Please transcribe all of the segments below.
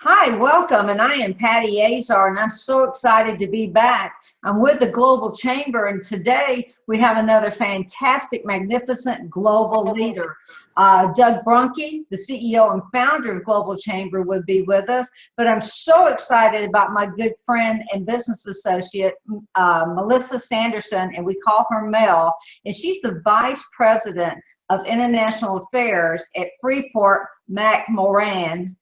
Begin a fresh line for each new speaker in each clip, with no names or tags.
Hi, welcome, and I am Patty Azar, and I'm so excited to be back. I'm with the Global Chamber, and today we have another fantastic, magnificent global leader. Doug Brunke, the CEO and founder of Global Chamber, would be with us, but I'm so excited about my good friend and business associate, Melissa Sanderson, and we call her Mel, and she's the Vice President of International Affairs at Freeport McMoran.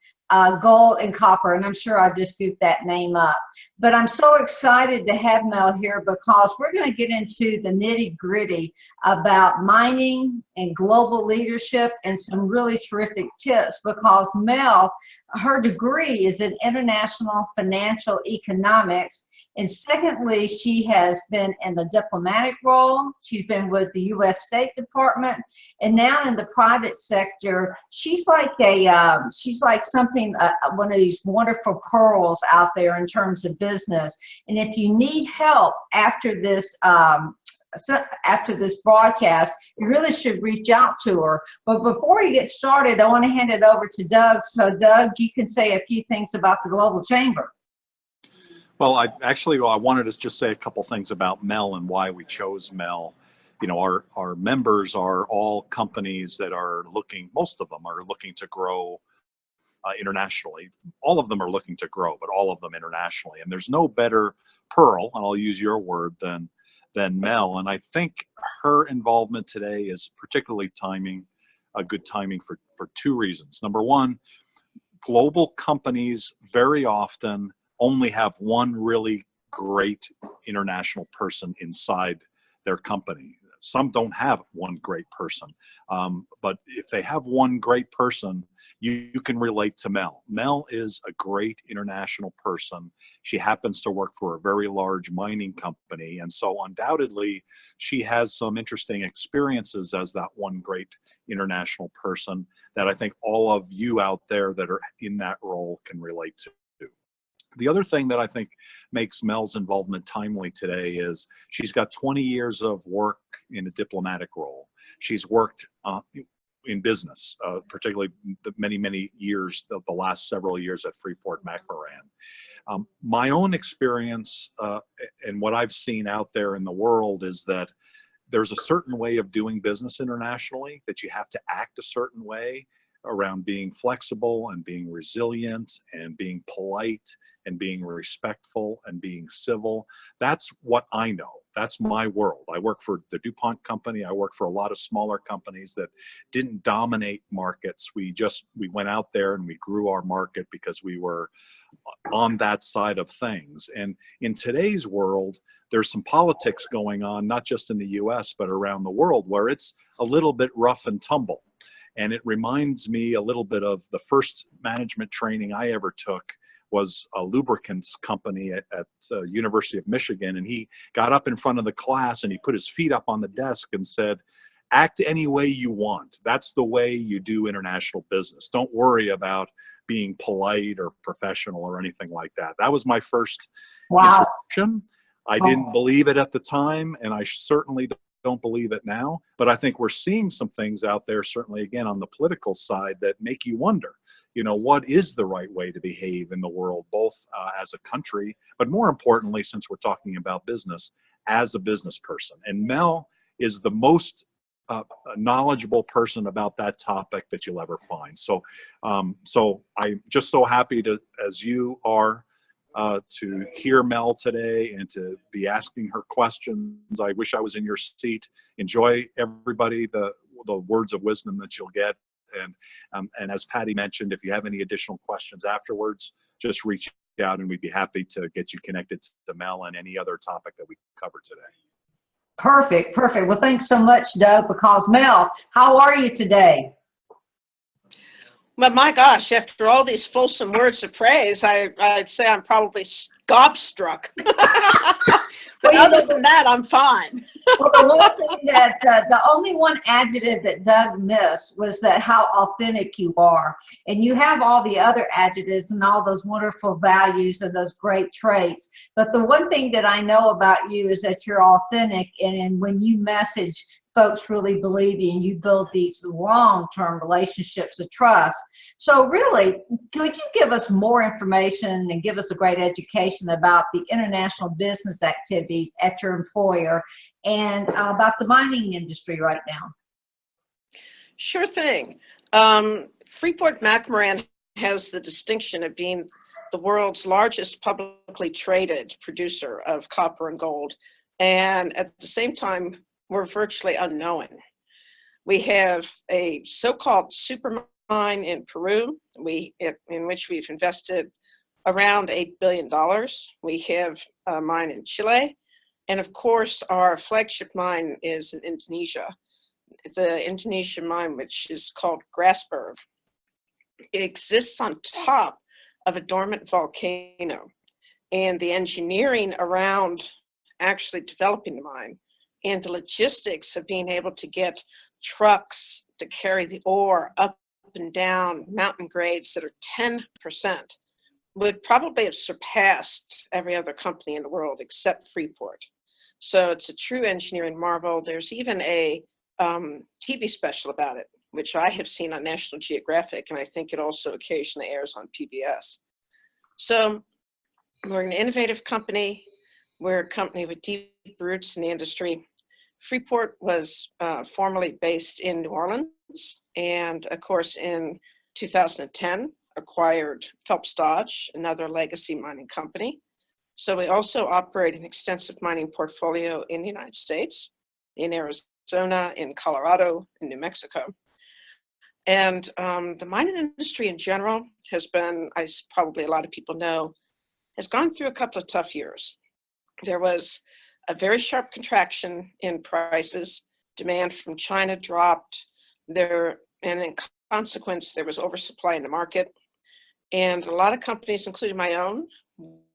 Gold and copper, and I'm sure I just goofed that name up. But I'm so excited to have Mel here because we're going to get into the nitty-gritty about mining and global leadership and some really terrific tips because Mel, her degree is in international financial economics. And secondly, she has been in a diplomatic role. She's been with the U.S. State Department, and now in the private sector, she's like something, one of these wonderful pearls out there in terms of business. And if you need help after this broadcast, you really should reach out to her. But before you get started, I want to hand it over to Doug. So, Doug, you can say a few things about the Global Chamber.
Well, I wanted to just say a couple things about Mel and why we chose Mel. You know, our members are all companies that are most of them are looking to grow internationally. All of them are looking to grow, but all of them internationally. And there's no better pearl, and I'll use your word, than Mel. And I think her involvement today is particularly good timing for two reasons. Number one, global companies very often only have one really great international person inside their company. Some don't have one great person, but if they have one great person, you can relate to Mel. Mel is a great international person. She happens to work for a very large mining company, and so undoubtedly she has some interesting experiences as that one great international person that I think all of you out there that are in that role can relate to. The other thing that I think makes Mel's involvement timely today is she's got 20 years of work in a diplomatic role. She's worked in business, particularly the many years, the last several years at Freeport McMoran. My own experience and what I've seen out there in the world is that there's a certain way of doing business internationally, that you have to act a certain way around being flexible and being resilient and being polite and being respectful and being civil. That's what I know. That's my world. I work for the DuPont company. I work for a lot of smaller companies that didn't dominate markets. We went out there and we grew our market because we were on that side of things. And in today's world, there's some politics going on, not just in the US, but around the world, where it's a little bit rough and tumble. And it reminds me a little bit of the first management training I ever took was a lubricants company at University of Michigan. And he got up in front of the class and he put his feet up on the desk and said, act any way you want. That's the way you do international business. Don't worry about being polite or professional or anything like that. That was my first introduction. I didn't believe it at the time, and I certainly don't believe it now, but I think we're seeing some things out there, certainly again on the political side, that make you wonder, you know, what is the right way to behave in the world, both as a country, but more importantly, since we're talking about business, as a business person. And Mel is the most knowledgeable person about that topic that you'll ever find. So I'm just so happy to, as you are, to hear Mel today and to be asking her questions. I wish I was in your seat. Enjoy, everybody, the words of wisdom that you'll get. And as Patty mentioned, if you have any additional questions afterwards, just reach out and we'd be happy to get you connected to Mel and any other topic that we cover today.
Perfect. Well, thanks so much, Doug, because Mel, how are you today?
But my gosh, after all these fulsome words of praise, I'd say I'm probably gobstruck. But other than that, I'm fine.
Well, the one thing that the only one adjective that Doug missed was that how authentic you are, and you have all the other adjectives and all those wonderful values and those great traits. But the one thing that I know about you is that you're authentic, and when you message folks really believe you and you build these long-term relationships of trust. So really, could you give us more information and give us a great education about the international business activities at your employer and about the mining industry right now?
Sure thing. Freeport-McMoRan has the distinction of being the world's largest publicly traded producer of copper and gold, and at the same time, we're virtually unknown. We have a so-called super mine in Peru, in which we've invested around $8 billion. We have a mine in Chile, and of course, our flagship mine is in Indonesia, the Indonesian mine, which is called Grasberg. It exists on top of a dormant volcano, and the engineering around actually developing the mine and the logistics of being able to get trucks to carry the ore up and down mountain grades that are 10% would probably have surpassed every other company in the world except Freeport. So it's a true engineering marvel. There's even a TV special about it, which I have seen on National Geographic, and I think it also occasionally airs on PBS. So we're an innovative company. We're a company with deep roots in the industry. Freeport was formerly based in New Orleans, and of course in 2010 acquired Phelps Dodge, another legacy mining company. So we also operate an extensive mining portfolio in the United States, in Arizona, in Colorado, in New Mexico. And the mining industry in general has been, as probably a lot of people know, has gone through a couple of tough years. There was a very sharp contraction in prices. Demand from China dropped there, and in consequence, there was oversupply in the market. And a lot of companies, including my own,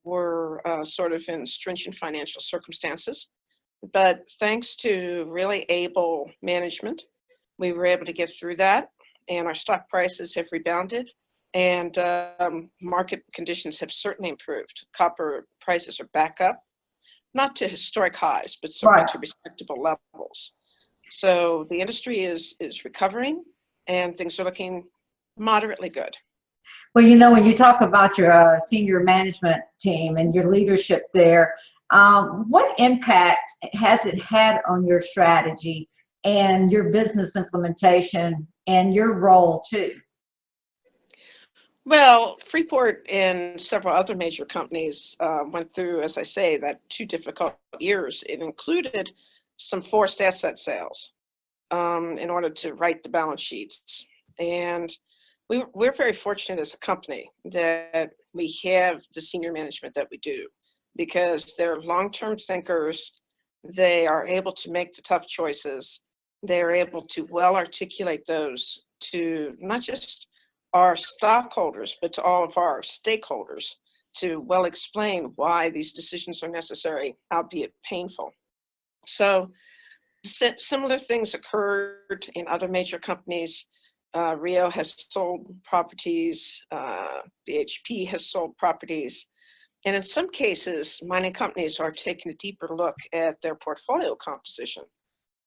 were sort of in stringent financial circumstances. But thanks to really able management, we were able to get through that, and our stock prices have rebounded, and market conditions have certainly improved. Copper prices are back up, not to historic highs, but certainly to respectable levels. So the industry is recovering, and things are looking moderately good.
Well, you know, when you talk about your senior management team and your leadership there, what impact has it had on your strategy and your business implementation and your role too?
Well, Freeport and several other major companies went through, as I say, that 2 difficult years. It included some forced asset sales in order to right the balance sheets. And we're very fortunate as a company that we have the senior management that we do, because they're long-term thinkers. They are able to make the tough choices. They're able to well articulate those to not just our stockholders, but to all of our stakeholders, to well explain why these decisions are necessary, albeit painful. So similar things occurred in other major companies. Rio has sold properties, BHP has sold properties, and in some cases, mining companies are taking a deeper look at their portfolio composition.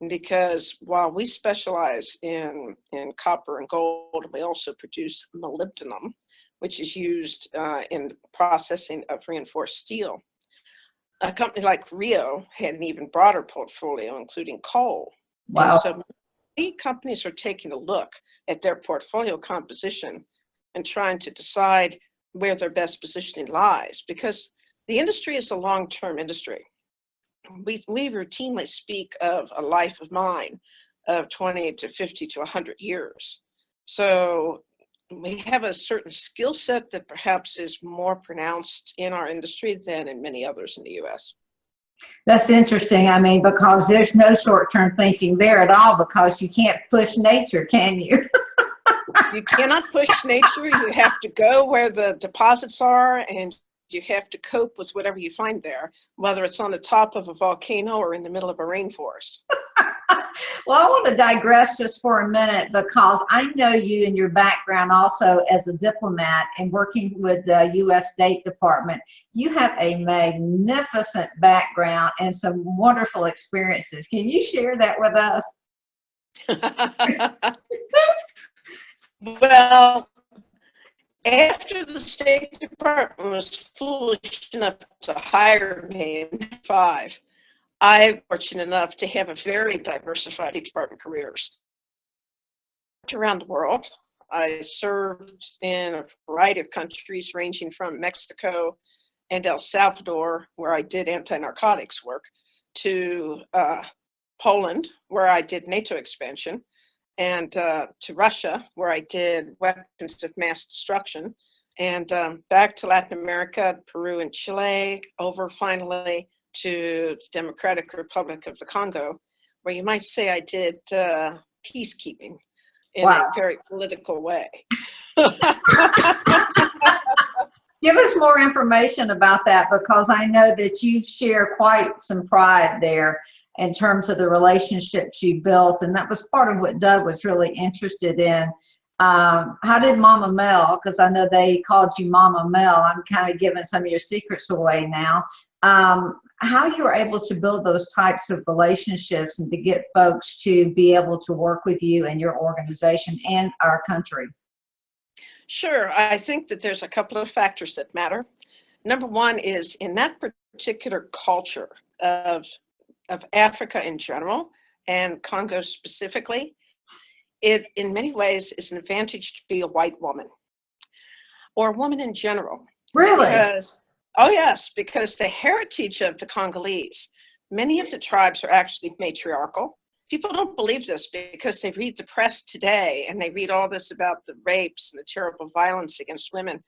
Because while we specialize in copper and gold, we also produce molybdenum, which is used in processing of reinforced steel. A company like Rio had an even broader portfolio, including coal.
Wow.
And so many companies are taking a look at their portfolio composition and trying to decide where their best positioning lies, because the industry is a long-term industry. We routinely speak of a life of mine of 20 to 50 to 100 years. So we have a certain skill set that perhaps is more pronounced in our industry than in many others in the U.S.
That's interesting. I mean, because there's no short-term thinking there at all, because you can't push nature, can you?
You cannot push nature. You have to go where the deposits are, and you have to cope with whatever you find there, whether it's on the top of a volcano or in the middle of a rainforest.
Well, I want to digress just for a minute, because I know you and your background also as a diplomat and working with the U.S. State Department. You have a magnificent background and some wonderful experiences. Can you share that with us?
Well, after the State Department was foolish enough to hire me in 5, I'm fortunate enough to have a very diversified State Department careers. Around the world, I served in a variety of countries, ranging from Mexico and El Salvador, where I did anti-narcotics work, to Poland, where I did NATO expansion, and to Russia, where I did weapons of mass destruction, and back to Latin America, Peru and Chile, over finally to the Democratic Republic of the Congo, where you might say I did peacekeeping in
Wow.
a very political way.
Give us more information about that, because I know that you share quite some pride there in terms of the relationships you built, and that was part of what Doug was really interested in. How did Mama Mel, because I know they called you Mama Mel, I'm kind of giving some of your secrets away now, how you were able to build those types of relationships and to get folks to be able to work with you and your organization and our country?
Sure, I think that there's a couple of factors that matter. Number one is, in that particular culture of Africa in general and Congo specifically, it in many ways is an advantage to be a white woman or a woman in general.
Really?
Because, oh yes, because the heritage of the Congolese, many of the tribes are actually matriarchal. People don't believe this because they read the press today and they read all this about the rapes and the terrible violence against women,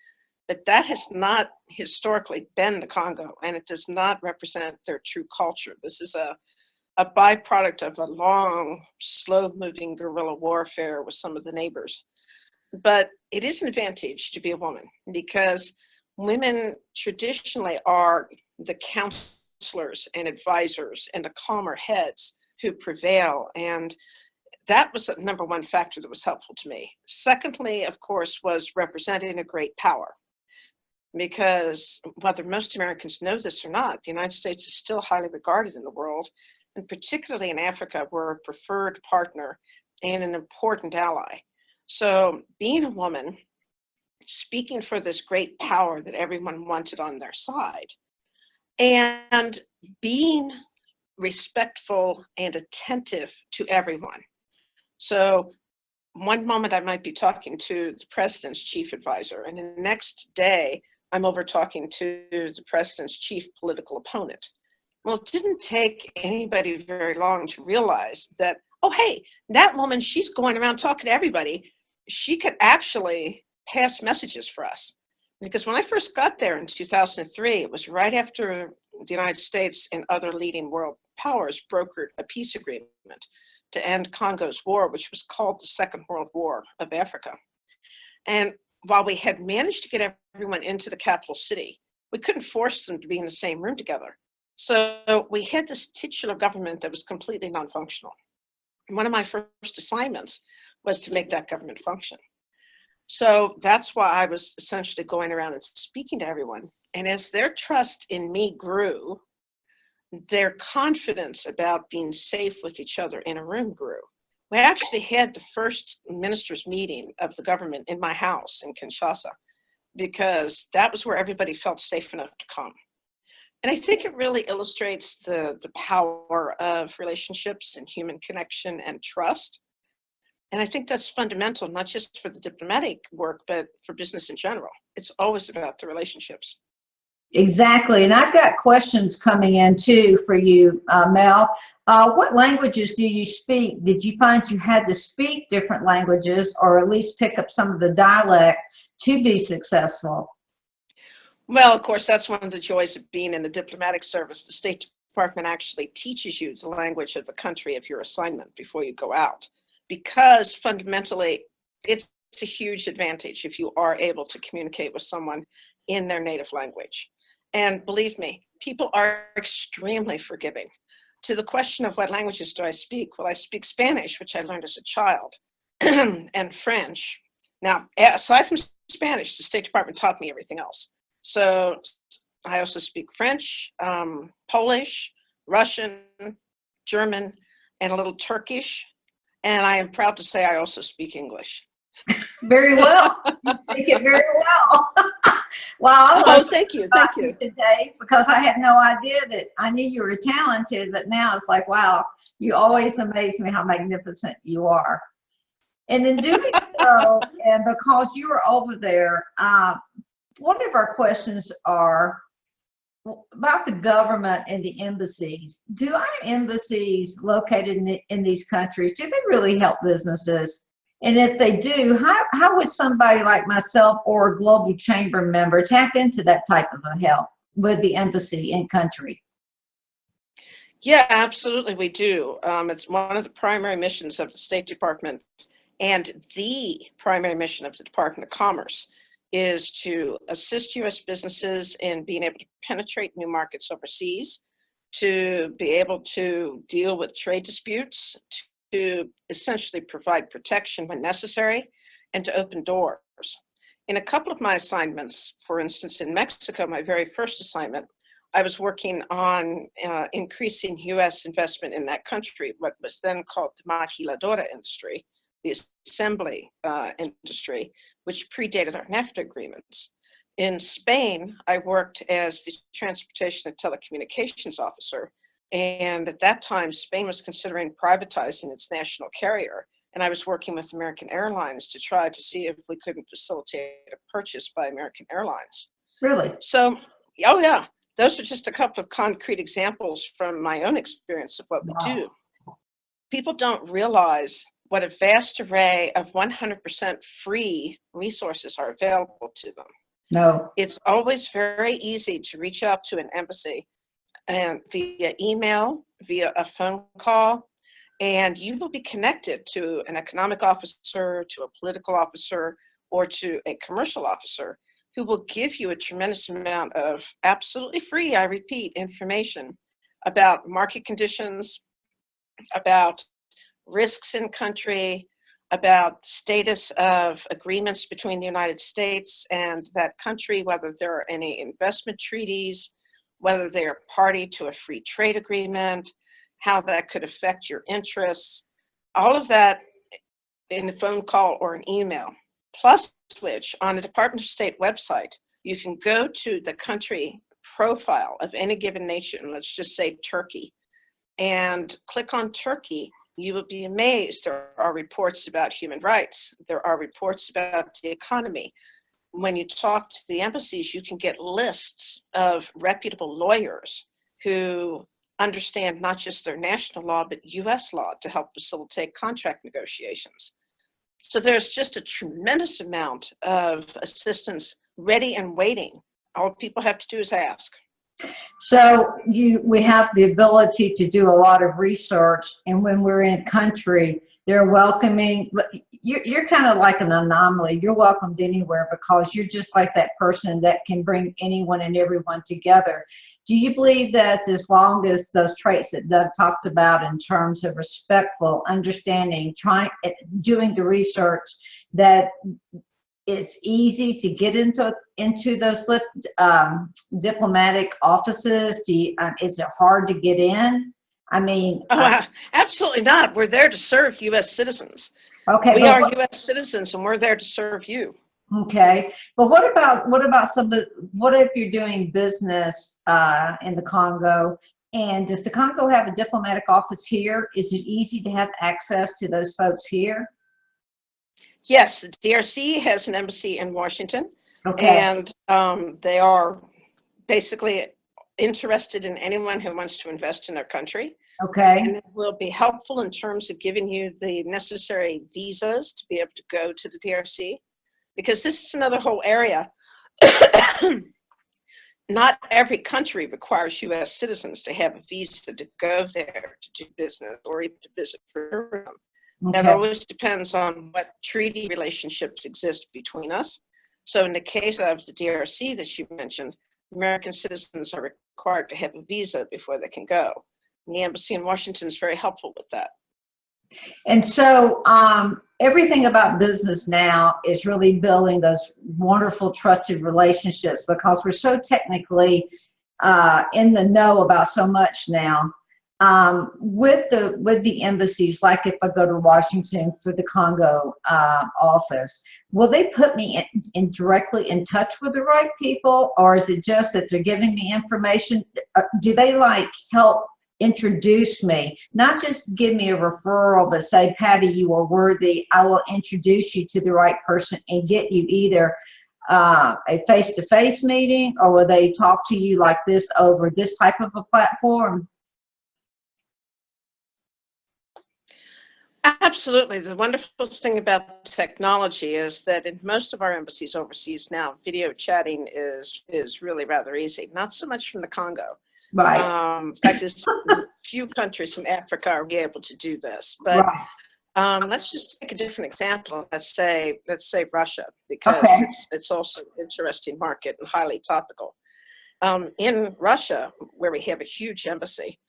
but that has not historically been the Congo, and it does not represent their true culture. This is a byproduct of a long, slow-moving guerrilla warfare with some of the neighbors. But it is an advantage to be a woman, because women traditionally are the counselors and advisors and the calmer heads who prevail, and that was the number one factor that was helpful to me. Secondly, of course, was representing a great power, because whether most Americans know this or not, the United States is still highly regarded in the world, and particularly in Africa, we're a preferred partner and an important ally. So being a woman, speaking for this great power that everyone wanted on their side, and being respectful and attentive to everyone. So one moment I might be talking to the president's chief advisor, and the next day I'm over talking to the president's chief political opponent. Well, it didn't take anybody very long to realize that, oh, hey, that woman, she's going around talking to everybody. She could actually pass messages for us. Because when I first got there in 2003, it was right after the United States and other leading world powers brokered a peace agreement to end Congo's war, which was called the Second World War of Africa. And while we had managed to get everyone into the capital city, we couldn't force them to be in the same room together. So we had this titular government that was completely non-functional. One of my first assignments was to make that government function. So that's why I was essentially going around and speaking to everyone. And as their trust in me grew, their confidence about being safe with each other in a room grew. We actually had the first ministers' meeting of the government in my house in Kinshasa, because that was where everybody felt safe enough to come. And I think it really illustrates the power of relationships and human connection and trust. And I think that's fundamental, not just for the diplomatic work, but for business in general. It's always about the relationships.
Exactly. And I've got questions coming in too for you, Mel. What languages do you speak? Did you find you had to speak different languages, or at least pick up some of the dialect to be successful?
Well, of course, that's one of the joys of being in the diplomatic service. The State Department actually teaches you the language of the country of your assignment before you go out, because fundamentally it's a huge advantage if you are able to communicate with someone in their native language. And believe me, people are extremely forgiving. To the question of what languages do I speak? Well, I speak Spanish, which I learned as a child, and French. Now, aside from Spanish, the State Department taught me everything else. So I also speak French, Polish, Russian, German, and a little Turkish. And I am proud to say I also speak English.
Very well. You speak it very well. Well, I
Oh,
learned
thank you.
about
Thank you.
today because I had no idea that I knew you were talented, but now it's like, wow, you always amaze me how magnificent you are. And in doing so, and because you were over there, one of our questions are about the government and the embassies. Do our embassies located in these countries, do they really help businesses? And if they do, how would somebody like myself or a Global Chamber member tap into that type of a help with the embassy in country?
Yeah, absolutely, we do. It's one of the primary missions of the State Department, and the primary mission of the Department of Commerce is to assist U.S. businesses in being able to penetrate new markets overseas, to be able to deal with trade disputes, to essentially provide protection when necessary, and to open doors. In a couple of my assignments, for instance, in Mexico, my very first assignment, I was working on increasing U.S. investment in that country, what was then called the maquiladora industry, the assembly industry, which predated our NAFTA agreements. In Spain, I worked as the transportation and telecommunications officer. And at that time, Spain was considering privatizing its national carrier. And I was working with American Airlines to try to see if we couldn't facilitate a purchase by American Airlines.
Really?
So, oh yeah, those are just a couple of concrete examples from my own experience of what we do. People don't realize what a vast array of 100% free resources are available to them.
No.
It's always very easy to reach out to an embassy and via email, via a phone call, and you will be connected to an economic officer, to a political officer, or to a commercial officer who will give you a tremendous amount of absolutely free, I repeat, information about market conditions, about risks in country, about status of agreements between the United States and that country, whether there are any investment treaties, whether they're party to a free trade agreement, how that could affect your interests, all of that in a phone call or an email. Plus which, on the Department of State website, you can go to the country profile of any given nation, let's just say Turkey, and click on Turkey. You will be amazed. There are reports about human rights. There are reports about the economy. When you talk to the embassies, you can get lists of reputable lawyers who understand not just their national law, but U.S. law to help facilitate contract negotiations. So there's just a tremendous amount of assistance ready and waiting. All people have to do is ask.
So we have the ability to do a lot of research, and when we're in country, they're welcoming. You're kind of like an anomaly. You're welcomed anywhere because you're just like that person that can bring anyone and everyone together. Do you believe that as long as those traits that Doug talked about in terms of respectful, understanding, doing the research, that it's easy to get into those diplomatic offices? Is it hard to get in? I mean,
absolutely not. We're there to serve U.S. citizens.
Okay,
we are U.S. citizens, and we're there to serve you.
Okay, but what about what if you're doing business in the Congo? And does the Congo have a diplomatic office here? Is it easy to have access to those folks here?
Yes, the DRC has an embassy in Washington,
okay.
And they are basically interested in anyone who wants to invest in their country.
Okay.
And it will be helpful in terms of giving you the necessary visas to be able to go to the DRC, because this is another whole area. Not every country requires U.S. citizens to have a visa to go there to do business or even to visit for tourism.
Okay.
That always depends on what treaty relationships exist between us. So in the case of the DRC that you mentioned, American citizens are required to have a visa before they can go. And the embassy in Washington is very helpful with that.
And so everything about business now is really building those wonderful trusted relationships, because we're so technically in the know about so much now. with the embassies, like if I go to Washington for the Congo office, will they put me in directly in touch with the right people, or is it just that they're giving me information? Do they like help introduce me, not just give me a referral, but say, Patty, you are worthy, I will introduce you to the right person and get you either a face-to-face meeting, or will they talk to you like this over this type of a platform?
Absolutely. The wonderful thing about technology is that in most of our embassies overseas now, video chatting is really rather easy. Not so much from the Congo.
Right.
In fact, it's few countries in Africa are able to do this. But
Right.
let's just take a different example. Let's say Russia, because
Okay.
it's also an interesting market and highly topical. In Russia, where we have a huge embassy,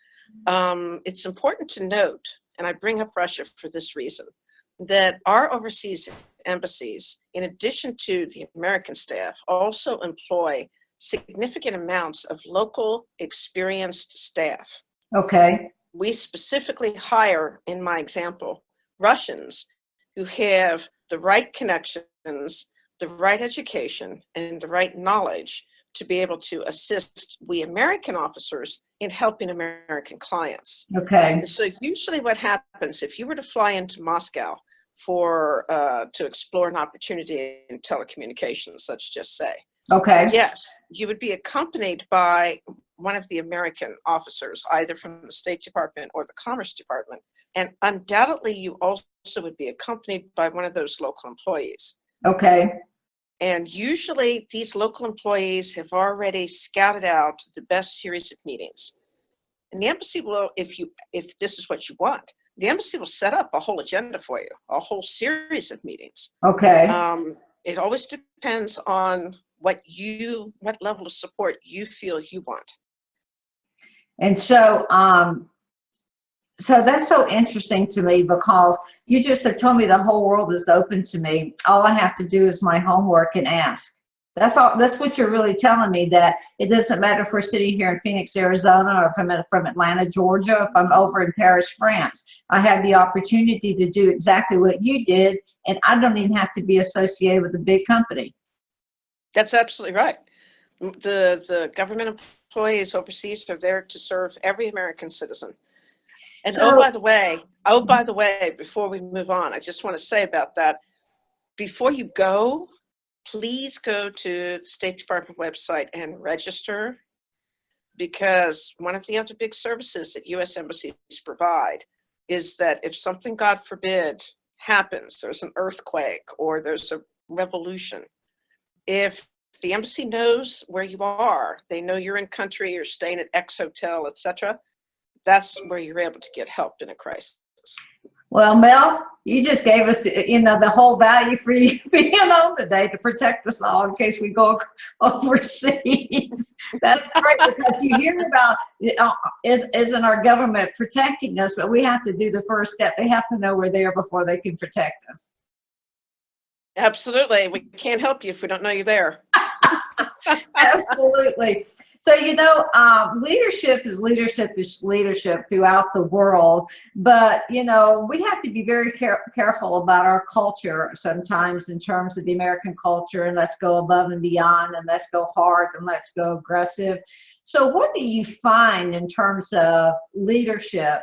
it's important to note, and I bring up Russia for this reason, that our overseas embassies, in addition to the American staff, also employ significant amounts of local experienced staff.
Okay.
We specifically hire, in my example, Russians who have the right connections, the right education, and the right knowledge to be able to assist we American officers in helping American clients.
Okay.
And so usually what happens, if you were to fly into Moscow for to explore an opportunity in telecommunications, let's just say,
Okay.
yes, you would be accompanied by one of the American officers, either from the State Department or the Commerce Department. And undoubtedly, you also would be accompanied by one of those local employees.
Okay.
And usually these local employees have already scouted out the best series of meetings. And the embassy will, if this is what you want, the embassy will set up a whole agenda for you, a whole series of meetings.
Okay.
It always depends on what level of support you feel you want.
And so, so that's so interesting to me, because you just had told me the whole world is open to me. All I have to do is my homework and ask. That's all. That's what you're really telling me, that it doesn't matter if we're sitting here in Phoenix, Arizona, or if I'm from Atlanta, Georgia, if I'm over in Paris, France. I have the opportunity to do exactly what you did, and I don't even have to be associated with a big company.
That's absolutely right. The government employees overseas are there to serve every American citizen. And
So,
by the way, before we move on, I just want to say about that, before you go, please go to the State Department website and register, because one of the other big services that U.S. embassies provide is that if something, God forbid, happens, there's an earthquake or there's a revolution, if the embassy knows where you are, they know you're in country, you're staying at X hotel, etc., that's where you're able to get help in a crisis.
well, Mel, you just gave us the whole value for you being on today, to protect us all in case we go overseas. That's great, because you hear about isn't our government protecting us, but we have to do the first step. They have to know we're there before they can protect us.
Absolutely. We can't help you if we don't know you're there.
Absolutely. So, leadership is leadership throughout the world. But, we have to be very careful about our culture sometimes, in terms of the American culture, and let's go above and beyond, and let's go hard, and let's go aggressive. So what do you find in terms of leadership,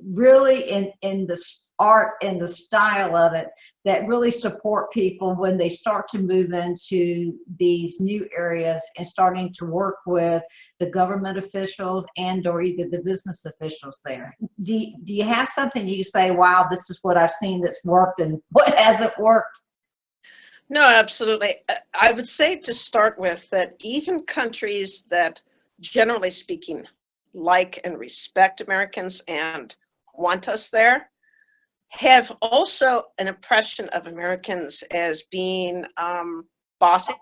really in the art and the style of it, that really support people when they start to move into these new areas and starting to work with the government officials and or either the business officials there? Do you have something you say, wow, this is what I've seen that's worked, and what hasn't worked?
No, absolutely. I would say, to start with, that even countries that, generally speaking, like and respect Americans and want us there, have also an impression of Americans as being bossy.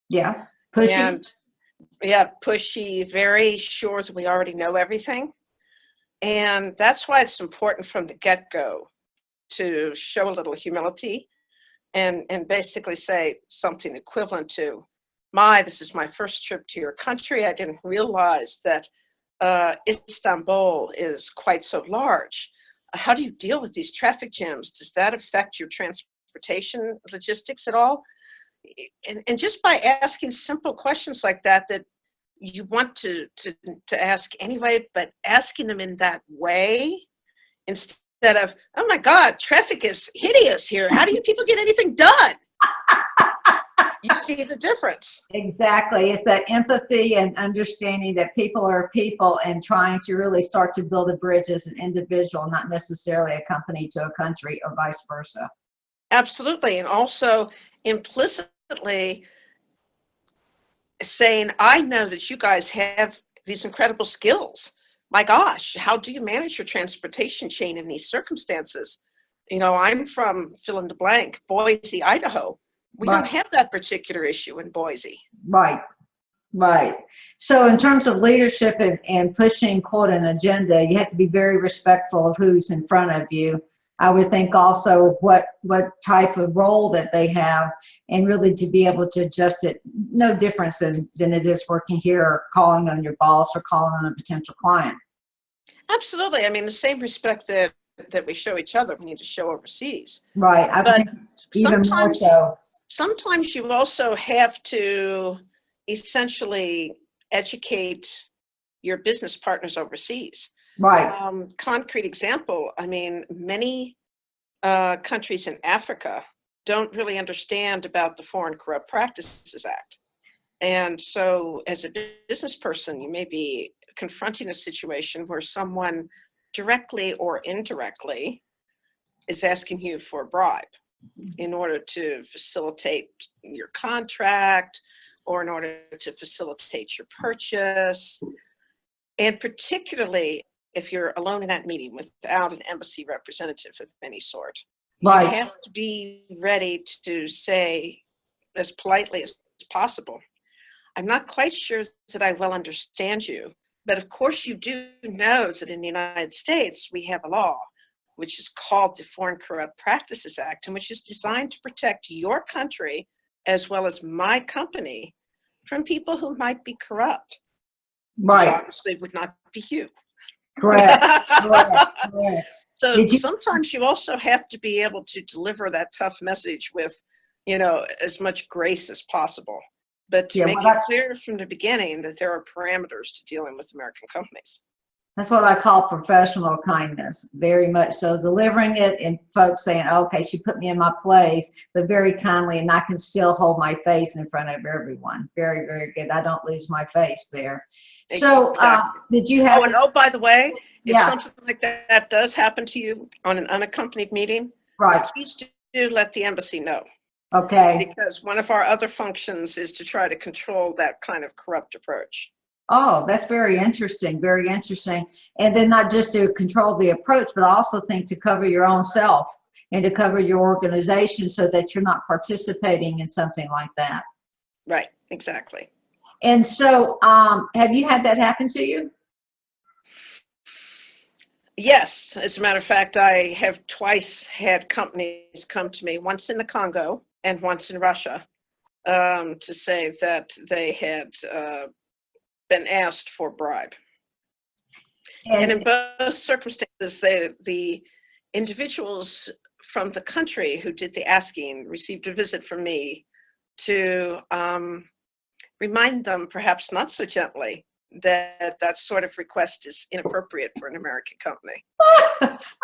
Yeah, pushy.
And pushy, very sure that we already know everything. And that's why it's important from the get-go to show a little humility and basically say something equivalent to, this is my first trip to your country. I didn't realize that Istanbul is quite so large. How do you deal with these traffic jams? Does that affect your transportation logistics at all? And just by asking simple questions like that, that you want to ask anyway, but asking them in that way instead of, oh my God, traffic is hideous here. How do you people get anything done? You see the difference.
Exactly. It's that empathy and understanding that people are people and trying to really start to build a bridge as an individual, not necessarily a company to a country or vice versa.
Absolutely. And also implicitly saying, I know that you guys have these incredible skills. My gosh, how do you manage your transportation chain in these circumstances? You know, I'm from fill in the blank, Boise, Idaho. We don't have that particular issue in Boise.
Right, right. So in terms of leadership and pushing, quote, an agenda, you have to be very respectful of who's in front of you. I would think also what type of role that they have, and really to be able to adjust it, no difference than it is working here or calling on your boss or calling on a potential client.
Absolutely. I mean, the same respect that we show each other, we need to show overseas.
Right. I
but
think even more so.
Sometimes you also have to essentially educate your business partners overseas.
Right.
Concrete example, I mean, many countries in Africa don't really understand about the Foreign Corrupt Practices Act. And so as a business person, you may be confronting a situation where someone directly or indirectly is asking you for a bribe in order to facilitate your contract or in order to facilitate your purchase. And particularly if you're alone in that meeting without an embassy representative of any sort,
right,
you have to be ready to say as politely as possible, I'm not quite sure that I well understand you, but of course you do know that in the United States we have a law which is called the Foreign Corrupt Practices Act, and which is designed to protect your country as well as my company from people who might be corrupt.
right.
Which obviously would not be you.
Correct. Correct.
So sometimes you also have to be able to deliver that tough message with, you know, as much grace as possible, but to make it clear from the beginning that there are parameters to dealing with American companies.
That's what I call professional kindness, very much so. Delivering it and folks saying, okay, she put me in my place, but very kindly, and I can still hold my face in front of everyone. Very, very good. I don't lose my face there. So
exactly.
did you have...
Oh, and by the way, if something like that does happen to you on an unaccompanied meeting,
right,
please do let the embassy know.
Okay.
Because one of our other functions is to try to control that kind of corrupt approach.
Oh, that's very interesting, very interesting. And then not just to control the approach, but I also think to cover your own self and to cover your organization so that you're not participating in something like that.
Right, exactly.
And so have you had that happen to you?
Yes, as a matter of fact, I have twice had companies come to me, once in the Congo and once in Russia, to say that they had been asked for a bribe. And in both circumstances, the individuals from the country who did the asking received a visit from me to remind them, perhaps not so gently, that that sort of request is inappropriate for an American company.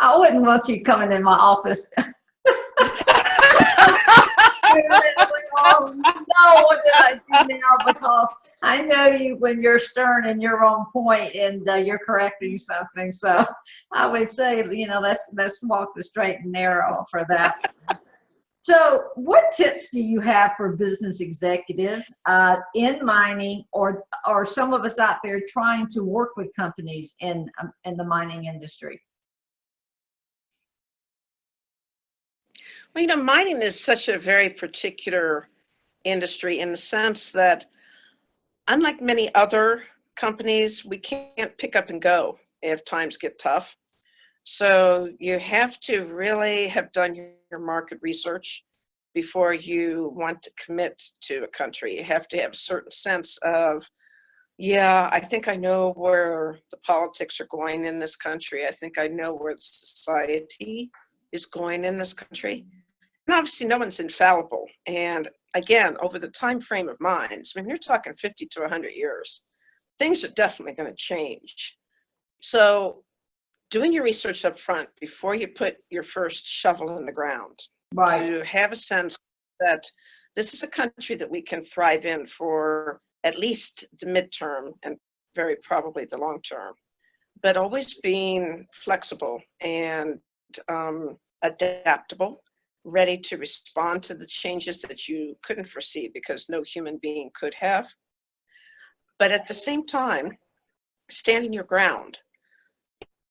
I wouldn't want you coming in my office. Oh no, what did I do now? Because I know you when you're stern and you're on point and you're correcting something. So I would say, you know, let's walk the straight and narrow for that. So what tips do you have for business executives in mining or some of us out there trying to work with companies in the mining industry?
Well, you know, mining is such a very particular industry in the sense that unlike many other companies, we can't pick up and go if times get tough. So you have to really have done your market research before you want to commit to a country. You have to have a certain sense of Yeah, I think I know where the politics are going in this country. I think I know where the society is going in this country. And obviously, no one's infallible. And again, over the time frame of minds, I mean, you're talking 50 to 100 years, things are definitely going to change. So, doing your research up front before you put your first shovel in the ground,
Right.
to have a sense that this is a country that we can thrive in for at least the midterm and very probably the long term, but always being flexible and adaptable, ready to respond to the changes that you couldn't foresee because no human being could have. But at the same time, standing your ground,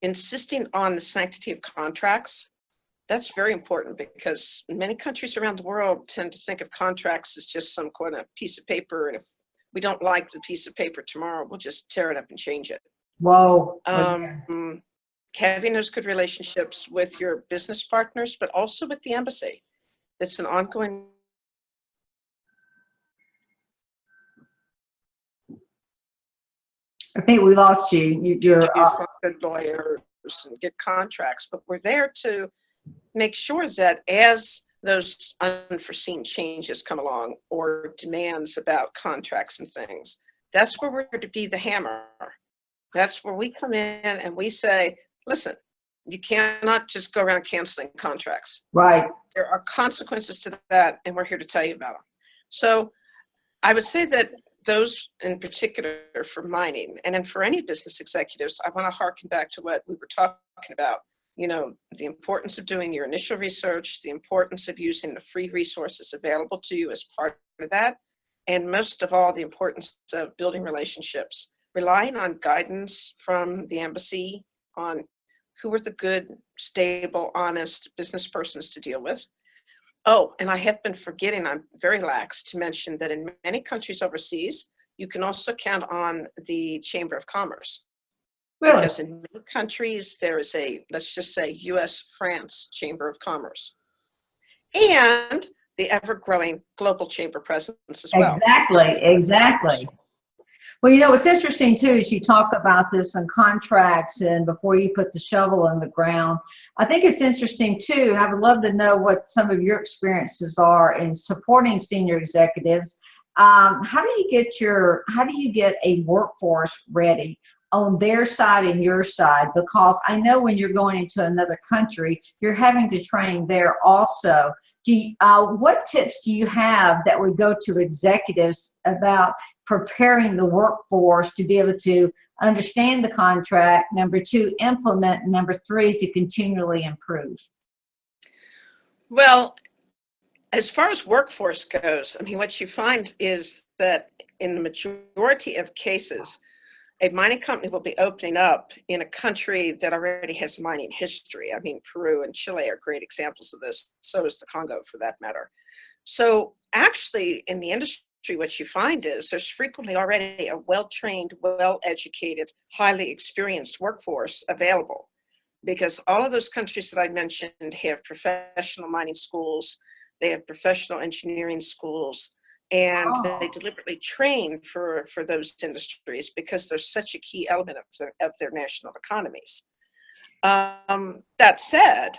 insisting on the sanctity of contracts. That's very important because many countries around the world tend to think of contracts as just some kind of piece of paper. And if we don't like the piece of paper tomorrow, we'll just tear it up and change it.
Whoa. Yeah.
Having those good relationships with your business partners, but also with the embassy. It's an ongoing.
I think we lost you. You're
Good lawyers and get contracts, but we're there to make sure that as those unforeseen changes come along or demands about contracts and things, that's where we're to be the hammer. That's where we come in and we say, listen, you cannot just go around canceling contracts.
right.
There are consequences to that, and we're here to tell you about them. So I would say that those in particular for mining, and then for any business executives, I want to harken back to what we were talking about. You know, the importance of doing your initial research, the importance of using the free resources available to you as part of that, and most of all, the importance of building relationships, relying on guidance from the embassy on who are the good, stable, honest business persons to deal with. Oh, and I have been forgetting, I'm very lax to mention that in many countries overseas, you can also count on the Chamber of Commerce.
Really?
Because in many countries, there is a, let's just say, US-France Chamber of Commerce. And the ever-growing global chamber presence as well.
Exactly. Well, you know, what's interesting too is you talk about this in contracts and before you put the shovel in the ground. I think it's interesting too, and I would love to know what some of your experiences are in supporting senior executives. How do you get a workforce ready on their side and your side? Because I know when you're going into another country, you're having to train there also. What tips do you have that would go to executives about preparing the workforce to be able to understand the contract, number two, implement, and number three, to continually improve?
Well, as far as workforce goes, I mean, what you find is that in the majority of cases, a mining company will be opening up in a country that already has mining history. I mean, Peru and Chile are great examples of this. So is the Congo, for that matter. So actually, in the industry, what you find is there's frequently already a well-trained, well-educated, highly experienced workforce available, because all of those countries that I mentioned have professional mining schools, they have professional engineering schools, and they deliberately train for those industries because they're such a key element of their national economies. That said,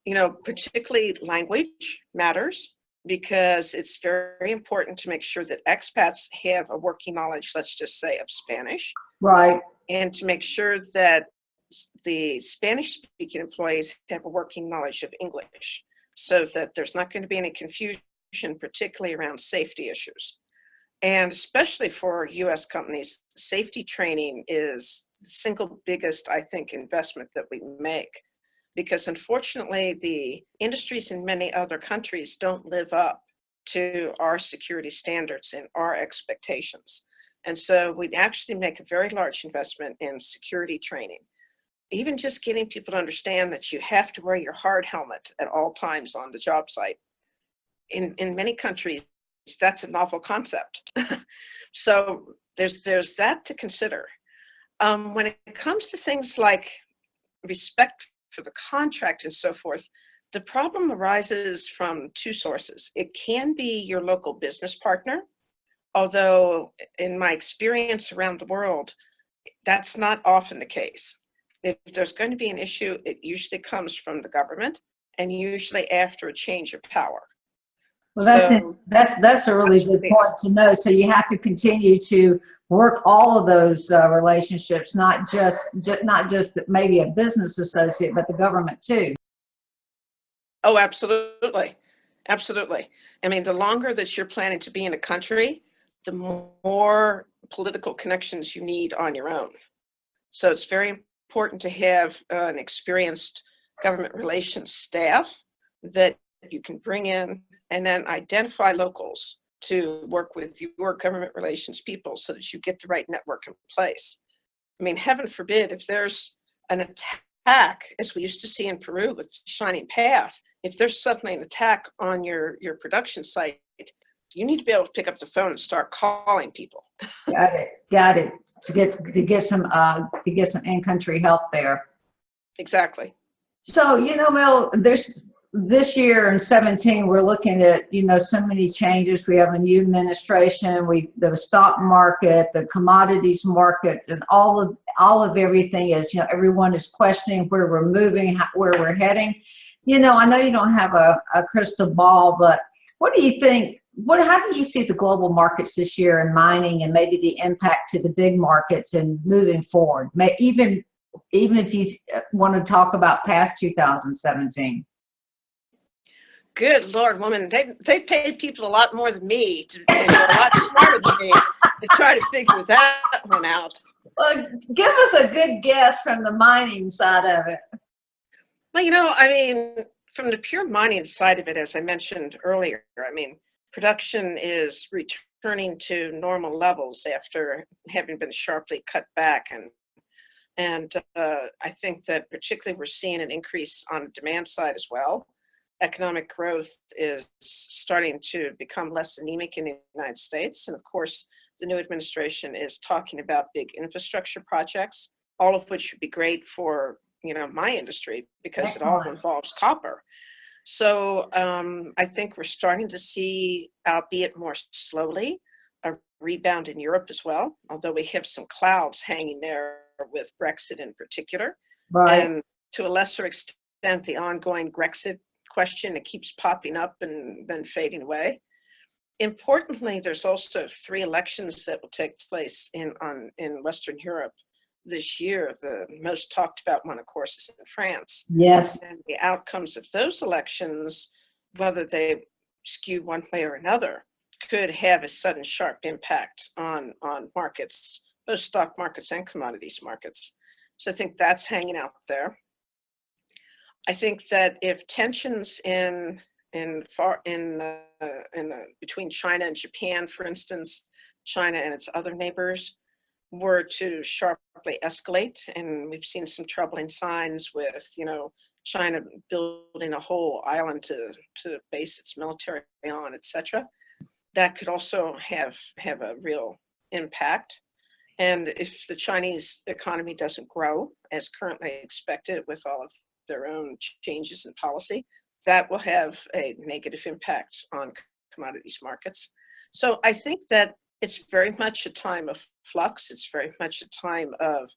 you know, particularly language matters, because it's very important to make sure that expats have a working knowledge, let's just say, of Spanish.
Right.
And to make sure that the Spanish-speaking employees have a working knowledge of English, so that there's not going to be any confusion, particularly around safety issues. And especially for US companies, safety training is the single biggest, I think, investment that we make. Because unfortunately, the industries in many other countries don't live up to our security standards and our expectations. And so we actually make a very large investment in security training. Even just getting people to understand that you have to wear your hard helmet at all times on the job site. In many countries, that's a novel concept. So there's that to consider. When it comes to things like respect for the contract and so forth, the problem arises from two sources. It can be your local business partner, although in my experience around the world, that's not often the case. If there's going to be an issue, it usually comes from the government, and usually after a change of power.
Well, that's it.
So
That's a really good point to know. So you have to continue to work all of those relationships, not just maybe a business associate, but the government too.
oh, absolutely. Absolutely. I mean, the longer that you're planning to be in a country, the more political connections you need on your own. So it's very important to have an experienced government relations staff that you can bring in, and then identify locals to work with your government relations people so that you get the right network in place. I mean, heaven forbid, if there's an attack, as we used to see in Peru with Shining Path, if there's suddenly an attack on your production site, you need to be able to pick up the phone and start calling people.
Got it. To get some in-country help there.
Exactly.
So, Mel, this year in 17, we're looking at, so many changes. We have a new administration, the stock market, the commodities market, and all of everything is, everyone is questioning where we're moving, where we're heading. I know you don't have a crystal ball, but what do you think? How do you see the global markets this year in mining, and maybe the impact to the big markets and moving forward? Even if you want to talk about past 2017.
Good Lord, woman, they pay people a lot more than me, and they're a lot smarter than me to try to figure that one out.
Well, give us a good guess from the mining side of it.
Well, I mean, from the pure mining side of it, as I mentioned earlier, I mean, production is returning to normal levels after having been sharply cut back, and I think that particularly we're seeing an increase on the demand side as well. Economic growth is starting to become less anemic in the United States, and of course, the new administration is talking about big infrastructure projects, all of which would be great for my industry because
Excellent.
It all involves copper. So I think we're starting to see, albeit more slowly, a rebound in Europe as well, although we have some clouds hanging there with Brexit in particular.
Right.
And to a lesser extent, the ongoing Grexit question that keeps popping up and then fading away. Importantly, there's also 3 elections that will take place in Western Europe this year. The most talked about one, of course, is in France.
Yes.
And the outcomes of those elections, whether they skew one way or another, could have a sudden sharp impact on markets, both stock markets and commodities markets. So I think that's hanging out there. I think that if tensions between China and Japan, for instance, China and its other neighbors, were to sharply escalate, and we've seen some troubling signs with, China building a whole island to base its military on, etc. That could also have a real impact. And if the Chinese economy doesn't grow as currently expected with all of their own changes in policy, that will have a negative impact on commodities markets. So I think that it's very much a time of flux. It's very much a time of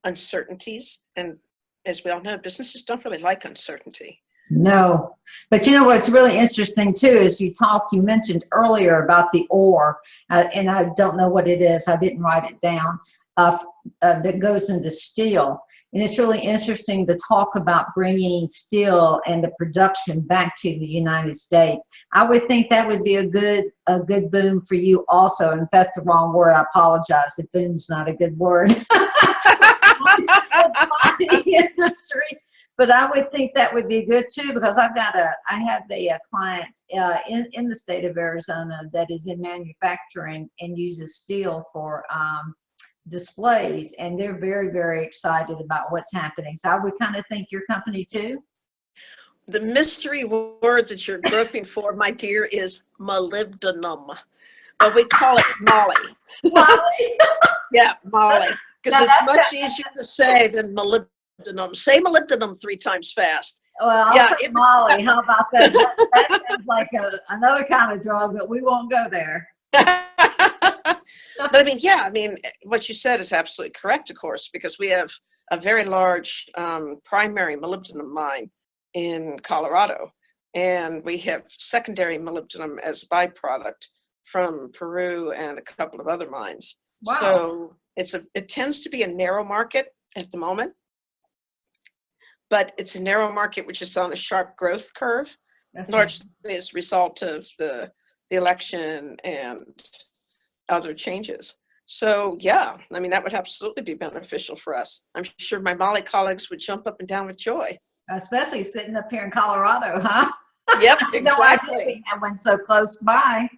uncertainties. And as we all know, businesses don't really like uncertainty.
No, but what's really interesting too is you mentioned earlier about the ore, and I don't know what it is. I didn't write it down. That goes into steel, and it's really interesting to talk about bringing steel and the production back to the United States. I would think that would be a good boom for you also. And if that's the wrong word, I apologize. If boom's not a good word. Industry. But I would think that would be good too, because I have a client in the state of Arizona that is in manufacturing and uses steel for displays, and they're very, very excited about what's happening. So I would kind of think your company too.
The mystery word that you're groping for, my dear, is molybdenum. But we call it Molly.
Molly?
Yeah, Molly. Because it's much easier to say than molybdenum. Say molybdenum 3 times fast.
Well, I'll say Molly. How about that? That sounds like another kind of drug, but we won't go there.
But I mean, yeah, I mean, what you said is absolutely correct, of course, because we have a very large primary molybdenum mine in Colorado, and we have secondary molybdenum as a byproduct from Peru and a couple of other mines.
Wow.
So it tends to be a narrow market at the moment, but it's a narrow market which is on a sharp growth curve,
That's
largely as a result of the election and other changes. So yeah, I mean, that would absolutely be beneficial for us. I'm sure my Mali colleagues would jump up and down with joy.
especially sitting up here in Colorado, huh?
Yep,
No idea
exactly.
we have one so close by.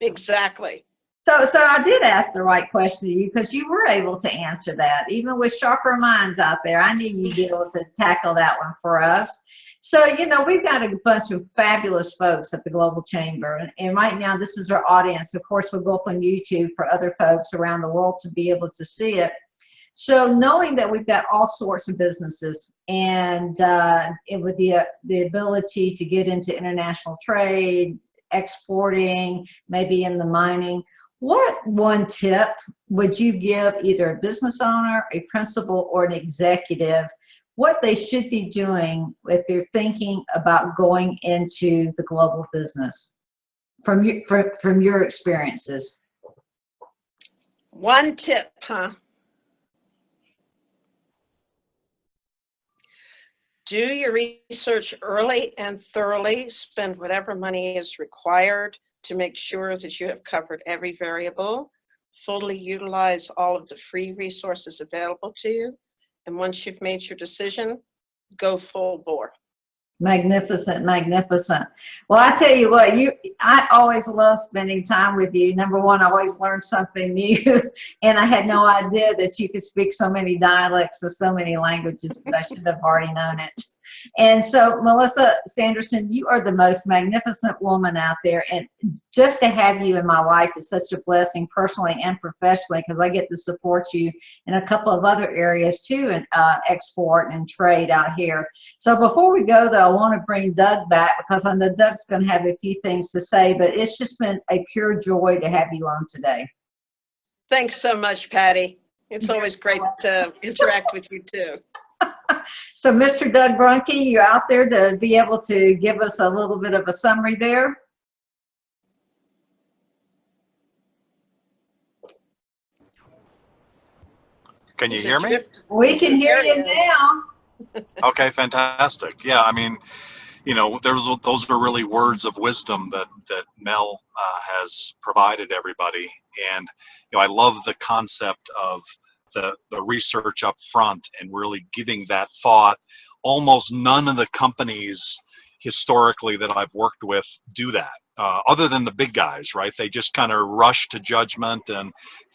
Exactly.
So I did ask the right question to you because you were able to answer that. Even with sharper minds out there, I knew you'd be able to tackle that one for us. So, you know, we've got a bunch of fabulous folks at the Global Chamber. And right now, this is our audience. Of course, we'll go up on YouTube for other folks around the world to be able to see it. So knowing that we've got all sorts of businesses and with the ability to get into international trade, exporting, maybe in the mining, what one tip would you give either a business owner, a principal, or an executive what they should be doing if they're thinking about going into the global business from your experiences?
One tip, huh? Do your research early and thoroughly. Spend whatever money is required to make sure that you have covered every variable. Fully utilize all of the free resources available to you. And once you've made your decision, go full bore.
Magnificent, magnificent. Well, I tell you what, I always love spending time with you. Number one, I always learn something new, and I had no idea that you could speak so many dialects of so many languages, but I should have already known it. And so, Melissa Sanderson, you are the most magnificent woman out there, and just to have you in my life is such a blessing, personally and professionally, because I get to support you in a couple of other areas too, in export and trade out here. So before we go, though, I want to bring Doug back because I know Doug's going to have a few things to say, but it's just been a pure joy to have you on today.
Thanks so much, Patty. It's always great to interact with you too.
So Mr. Doug Brunke, you're out there to be able to give us a little bit of a summary there.
Can you hear me?
We can hear you now.
Okay, fantastic. Yeah, I mean, you know, those are really words of wisdom that Mel has provided everybody. And, you know, I love the concept of the research up front and really giving that thought. Almost none of the companies historically that I've worked with do that, other than the big guys, right? They just kind of rush to judgment and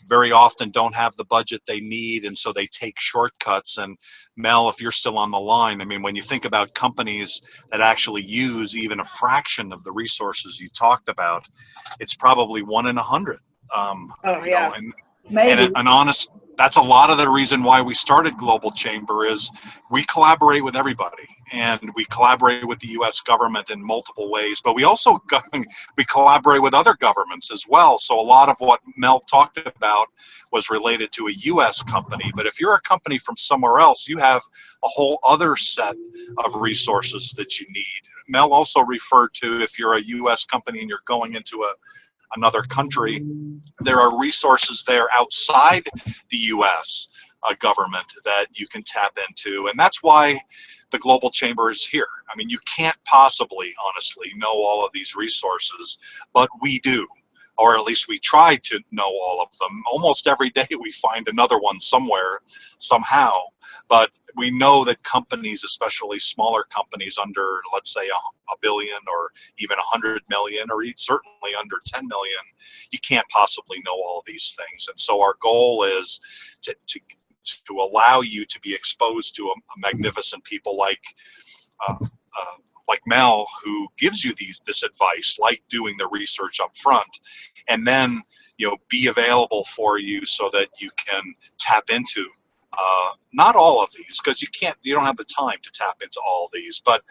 very often don't have the budget they need, and so they take shortcuts. And Mel, if you're still on the line, I mean, when you think about companies that actually use even a fraction of the resources you talked about, it's probably 1 in 100.
Oh, yeah.
You know, and an honest, that's a lot of the reason why we started Global Chamber is we collaborate with everybody, and we collaborate with the U.S. government in multiple ways, but we also we collaborate with other governments as well. So a lot of what Mel talked about was related to a U.S. company, but if you're a company from somewhere else, you have a whole other set of resources that you need. Mel also referred to if you're a U.S. company and you're going into another country, there are resources there outside the U.S. Government that you can tap into. And that's why the Global Chamber is here. I mean, you can't possibly, honestly, know all of these resources, but we do, or at least we try to know all of them. Almost every day we find another one somewhere, somehow. But we know that companies, especially smaller companies under, let's say, a billion or even 100 million, or certainly under 10 million, you can't possibly know all of these things. And so our goal is to allow you to be exposed to a magnificent people like Mel, who gives you this advice, like doing the research up front, and then, you know, be available for you so that you can tap into Not all of these, because you don't have the time to tap into all these, but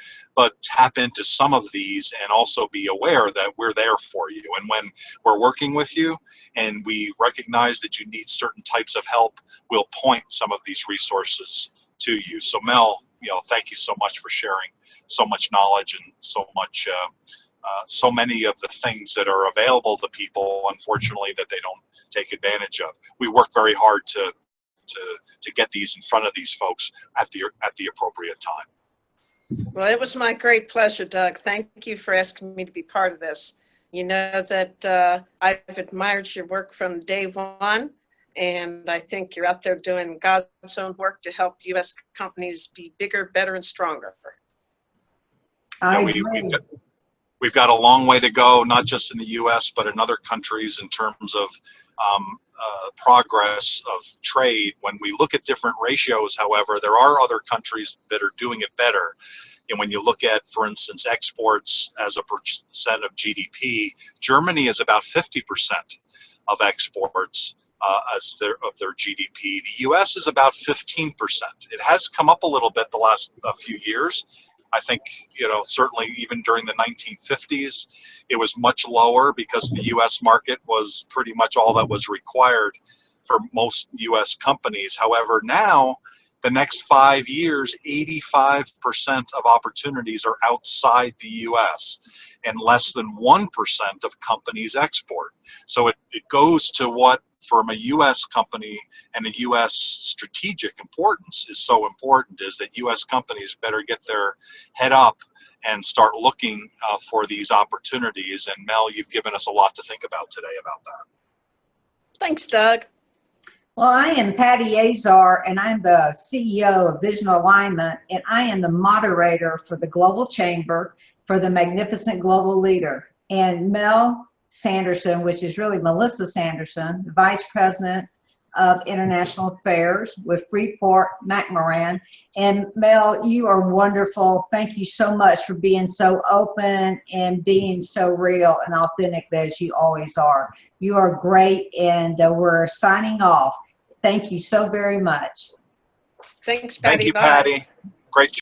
tap into some of these and also be aware that we're there for you. And when we're working with you and we recognize that you need certain types of help, we'll point some of these resources to you. So Mel, thank you so much for sharing so much knowledge and so much, so many of the things that are available to people, unfortunately, that they don't take advantage of. We work very hard to get these in front of these folks at the appropriate time.
Well, it was my great pleasure, Doug. Thank you for asking me to be part of this. You know that I've admired your work from day one, and I think you're out there doing God's own work to help U.S. companies be bigger, better, and stronger.
We've got a long way to go, not just in the U.S., but in other countries in terms of progress of trade. When we look at different ratios, however, there are other countries that are doing it better. And when you look at, for instance, exports as a percent of GDP, Germany is about 50% of exports of their GDP. The U.S. is about 15%. It has come up a little bit the last few years. I think, certainly even during the 1950s, it was much lower because the U.S. market was pretty much all that was required for most U.S. companies. However, now, the next 5 years, 85% of opportunities are outside the U.S. and less than 1% of companies export. So it goes to what, from a U.S. company and a U.S. strategic importance is so important, is that U.S. companies better get their head up and start looking for these opportunities. And Mel, you've given us a lot to think about today about that.
Thanks, Doug.
Well, I am Patty Azar, and I'm the CEO of Vision Alignment, and I am the moderator for the Global Chamber for the Magnificent Global Leader. And Mel Sanderson, which is really Melissa Sanderson, the Vice President of International Affairs with Freeport McMoran. And Mel, you are wonderful. Thank you so much for being so open and being so real and authentic as you always are. You are great, and we're signing off. Thank you so very much.
Thanks, Patty.
Thank you,
Bye.
Patty. Great.